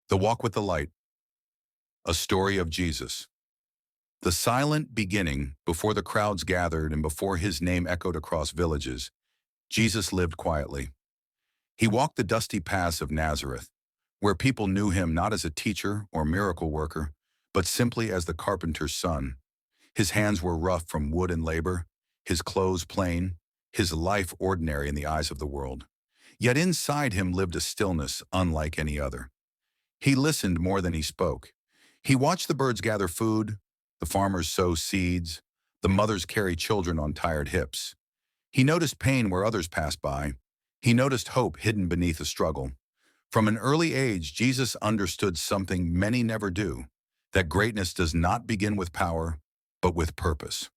The Walk with the Light, a story of Jesus. The silent beginning, before the crowds gathered and before his name echoed across villages, Jesus lived quietly. He walked the dusty paths of Nazareth, where people knew him not as a teacher or miracle worker, but simply as the carpenter's son. His hands were rough from wood and labor, his clothes plain, his life ordinary in the eyes of the world. Yet inside him lived a stillness unlike any other. He listened more than he spoke. He watched the birds gather food, the farmers sow seeds, the mothers carry children on tired hips. He noticed pain where others passed by. He noticed hope hidden beneath a struggle. From an early age, Jesus understood something many never do, that greatness does not begin with power, but with purpose.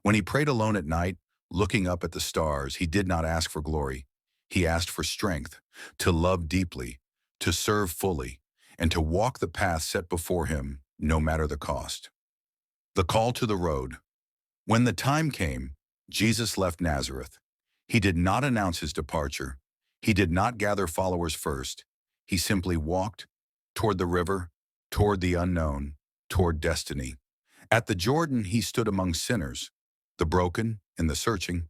When he prayed alone at night, looking up at the stars, he did not ask for glory. He asked for strength, to love deeply, to serve fully, and to walk the path set before him, no matter the cost. The call to the road. When the time came, Jesus left Nazareth. He did not announce his departure. He did not gather followers first. He simply walked toward the river, toward the unknown, toward destiny. At the Jordan, he stood among sinners, the broken and the searching.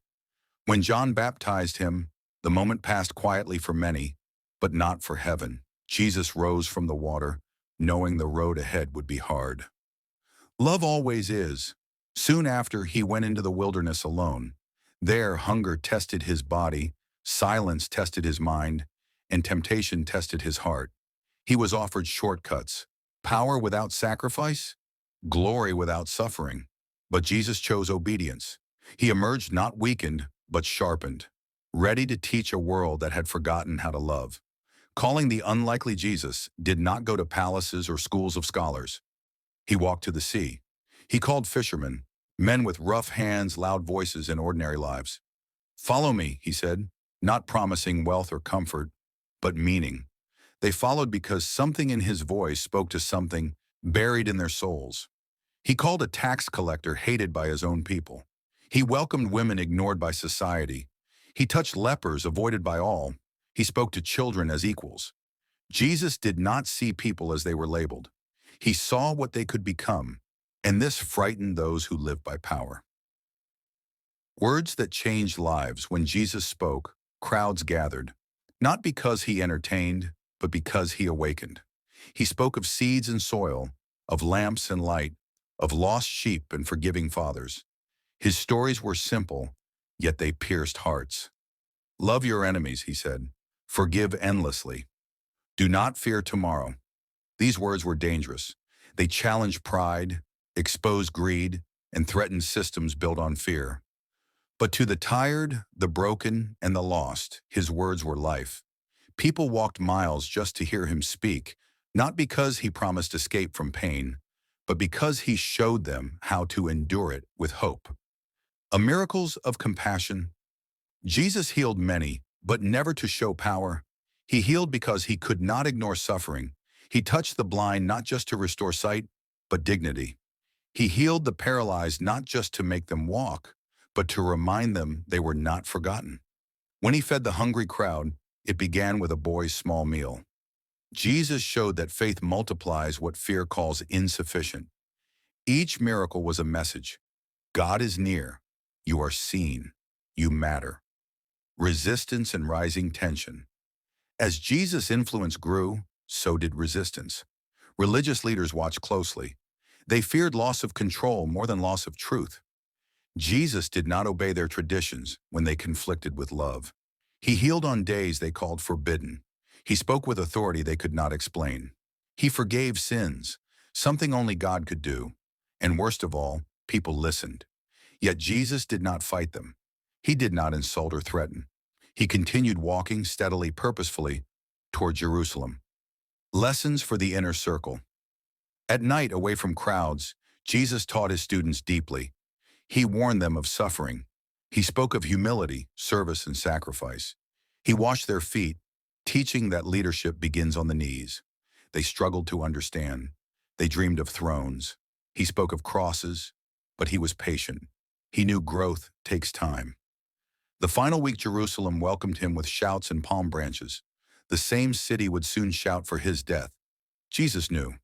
When John baptized him, the moment passed quietly for many, but not for heaven. Jesus rose from the water, knowing the road ahead would be hard. Love always is. Soon after, he went into the wilderness alone. There, hunger tested his body, silence tested his mind, and temptation tested his heart. He was offered shortcuts, power without sacrifice, glory without suffering. But Jesus chose obedience. He emerged not weakened, but sharpened, ready to teach a world that had forgotten how to love. Calling the unlikely Jesus did not go to palaces or schools of scholars. He walked to the sea. He called fishermen, men with rough hands, loud voices, and ordinary lives. "Follow me," he said, not promising wealth or comfort, but meaning. They followed because something in his voice spoke to something buried in their souls. He called a tax collector hated by his own people. He welcomed women ignored by society. He touched lepers avoided by all. He spoke to children as equals. Jesus did not see people as they were labeled. He saw what they could become, and this frightened those who live by power. Words that changed lives. When Jesus spoke, crowds gathered, not because he entertained, but because he awakened. He spoke of seeds and soil, of lamps and light, of lost sheep and forgiving fathers. His stories were simple, yet they pierced hearts. "Love your enemies," he said. "Forgive endlessly. Do not fear tomorrow." These words were dangerous. They challenged pride, exposed greed, and threatened systems built on fear. But to the tired, the broken, and the lost, his words were life. People walked miles just to hear him speak, not because he promised escape from pain, but because he showed them how to endure it with hope. A miracles of compassion. Jesus healed many, but never to show power. He healed because he could not ignore suffering. He touched the blind not just to restore sight, but dignity. He healed the paralyzed not just to make them walk, but to remind them they were not forgotten. When he fed the hungry crowd, it began with a boy's small meal. Jesus showed that faith multiplies what fear calls insufficient. Each miracle was a message. God is near. You are seen. You matter. Resistance and rising tension. As Jesus' influence grew, so did resistance. Religious leaders watched closely. They feared loss of control more than loss of truth. Jesus did not obey their traditions when they conflicted with love. He healed on days they called forbidden. He spoke with authority they could not explain. He forgave sins, something only God could do. And worst of all, people listened. Yet Jesus did not fight them. He did not insult or threaten. He continued walking steadily, purposefully, toward Jerusalem. Lessons for the inner circle. At night, away from crowds, Jesus taught his students deeply. He warned them of suffering. He spoke of humility, service, and sacrifice. He washed their feet, teaching that leadership begins on the knees. They struggled to understand. They dreamed of thrones. He spoke of crosses, but he was patient. He knew growth takes time. The final week, Jerusalem welcomed him with shouts and palm branches. The same city would soon shout for his death. Jesus knew.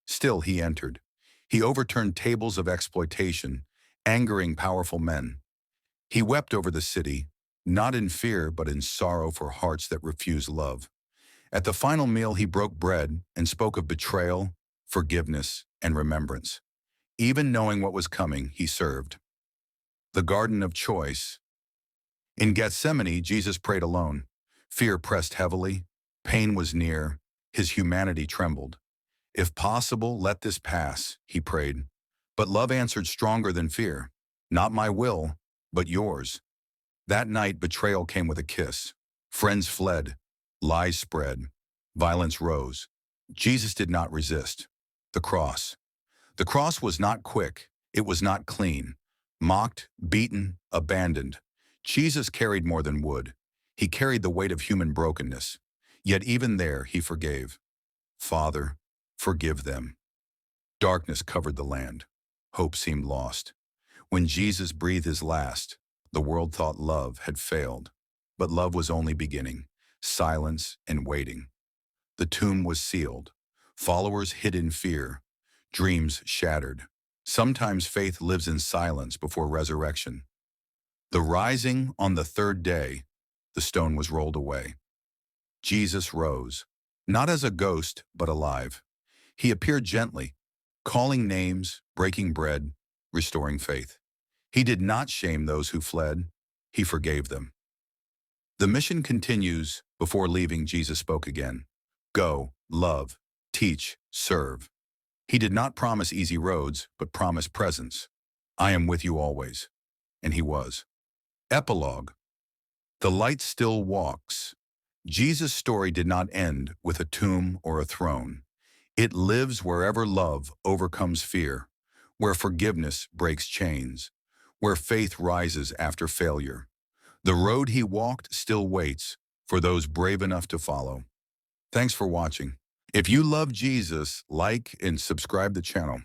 Still he entered. He overturned tables of exploitation, angering powerful men. He wept over the city, not in fear but in sorrow for hearts that refuse love. At the final meal he broke bread and spoke of betrayal, forgiveness, and remembrance. Even knowing what was coming, he served. The Garden of Choice. In Gethsemane, Jesus prayed alone. Fear pressed heavily. Pain was near. His humanity trembled. If possible, let this pass, he prayed. But love answered stronger than fear. Not my will, but yours. That night, betrayal came with a kiss. Friends fled. Lies spread. Violence rose. Jesus did not resist. The cross. The cross was not quick. It was not clean. Mocked, beaten, abandoned. Jesus carried more than wood. He carried the weight of human brokenness. Yet even there, he forgave. Father, forgive them. Darkness covered the land. Hope seemed lost. When Jesus breathed his last, the world thought love had failed. But love was only beginning. Silence and waiting. The tomb was sealed. Followers hid in fear. Dreams shattered. Sometimes faith lives in silence before resurrection. The rising on the third day, the stone was rolled away. Jesus rose, not as a ghost, but alive. He appeared gently, calling names, breaking bread, restoring faith. He did not shame those who fled. He forgave them. The mission continues. Before leaving, Jesus spoke again. Go, love, teach, serve. He did not promise easy roads, but promised presence. I am with you always. And he was. Epilogue. The light still walks. Jesus' story did not end with a tomb or a throne. It lives wherever love overcomes fear, where forgiveness breaks chains, where faith rises after failure. The road he walked still waits for those brave enough to follow. Thanks for watching. If you love Jesus, like and subscribe the channel.